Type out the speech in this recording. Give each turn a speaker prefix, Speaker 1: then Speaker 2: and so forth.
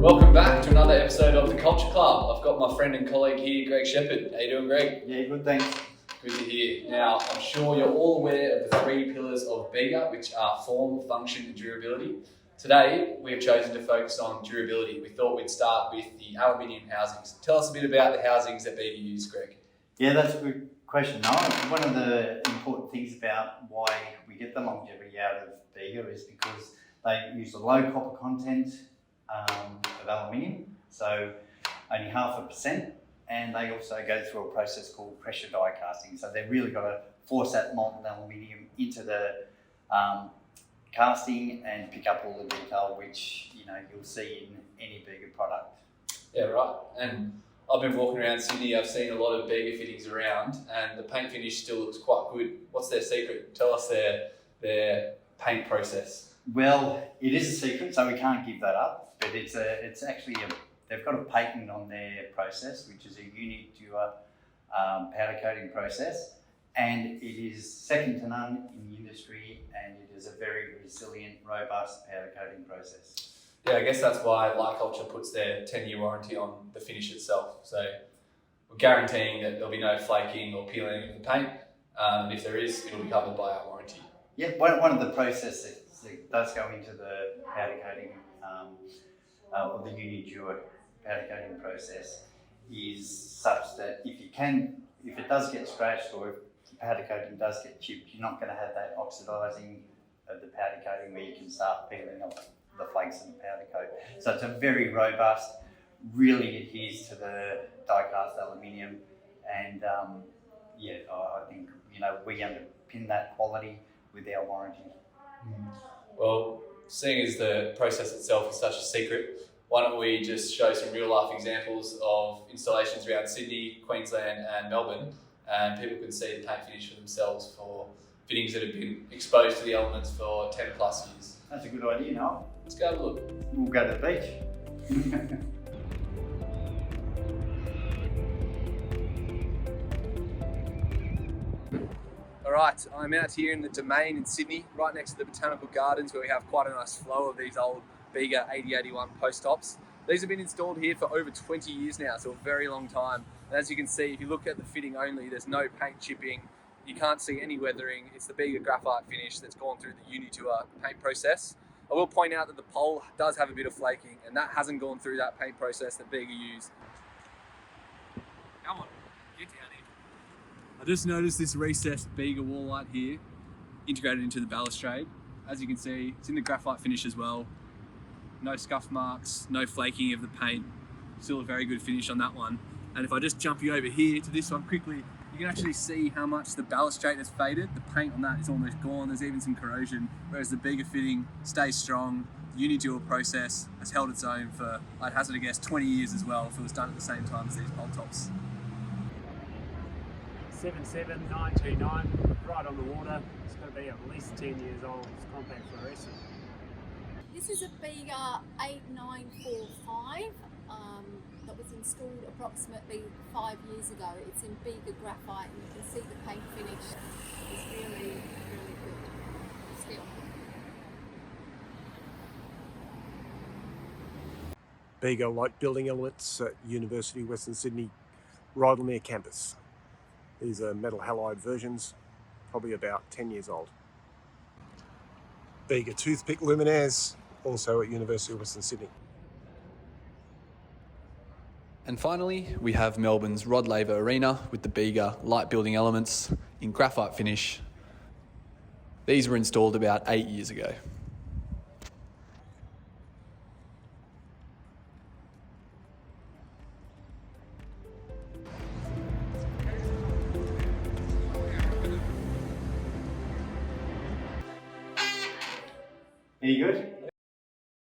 Speaker 1: Welcome back to another episode of the Culture Club. I've got my friend and colleague here, Greg Shepherd. How you doing, Greg?
Speaker 2: Yeah, good, thanks.
Speaker 1: Good to hear. Now, I'm sure you're all aware of the three pillars of BEGA, which are form, function, and durability. Today, we've chosen to focus on durability. We thought we'd start with the aluminium housings. Tell us a bit about the housings that BEGA use, Greg.
Speaker 2: Yeah, that's a good question, Noel. One of the important things about why we get the longevity out of BEGA is because they use a low copper content of aluminium, so only 0.5%, and they also go through a process called pressure die casting. So they've really got to force that molten aluminium into the casting and pick up all the detail, which you'll see in any BEGA product.
Speaker 1: Yeah, right. And I've been walking around Sydney. I've seen a lot of BEGA fittings around, and the paint finish still looks quite good. What's their secret? Tell us their paint process.
Speaker 2: Well, it is a secret, so we can't give that up. But it's actually they've got a patent on their process, which is a uni-dure powder coating process, and it is second to none in the industry, and it is a very resilient, robust powder coating process.
Speaker 1: Yeah, I guess that's why Light Culture puts their 10-year warranty on the finish itself. So we're guaranteeing that there'll be no flaking or peeling of the paint, and if there is, it'll be covered by our warranty.
Speaker 2: Yeah, one of the processes that does go into the powder coating or the uni-dure powder coating process is such that if it does get scratched or if the powder coating does get chipped, you're not going to have that oxidising of the powder coating where you can start peeling off the flakes of the powder coat. So it's a very robust, really adheres to the die-cast aluminium, and I think we underpin that quality with our warranty.
Speaker 1: Well, seeing as the process itself is such a secret, why don't we just show some real life examples of installations around Sydney, Queensland and Melbourne, and people can see the paint finish for themselves for fittings that have been exposed to the elements for 10 plus years.
Speaker 2: That's a good idea, Noel.
Speaker 1: Let's go have a look.
Speaker 2: We'll go to the beach.
Speaker 1: Alright, I'm out here in the Domain in Sydney, right next to the Botanical Gardens, where we have quite a nice flow of these old BEGA 8081 post tops. These have been installed here for over 20 years now, so a very long time. And as you can see, if you look at the fitting only, there's no paint chipping, you can't see any weathering. It's the BEGA graphite finish that's gone through the uni-dure paint process. I will point out that the pole does have a bit of flaking, and that hasn't gone through that paint process that BEGA use. Come on, get down here. I just noticed this recessed BEGA wall light here, integrated into the balustrade. As you can see, it's in the graphite finish as well. No scuff marks, no flaking of the paint. Still a very good finish on that one. And if I just jump you over here to this one quickly, you can actually see how much the balustrade has faded. The paint on that is almost gone. There's even some corrosion, whereas the BEGA fitting stays strong. The uni-dual process has held its own for, I'd hazard a guess, 20 years as well if it was done at the same time as these pole tops.
Speaker 3: 77929, right on the water. It's got to be at least 10 years old. It's compact fluorescent.
Speaker 4: This is a BEGA 8945 that was installed approximately 5 years ago. It's in BEGA graphite, and you can see the paint finish is really, really good still.
Speaker 5: BEGA light building elements at University of Western Sydney, Rydalmere campus. These are metal halide versions, probably about 10 years old. BEGA toothpick luminaires, also at University of Western Sydney.
Speaker 1: And finally, we have Melbourne's Rod Laver Arena with the BEGA light building elements in graphite finish. These were installed about 8 years ago.
Speaker 2: Are you good?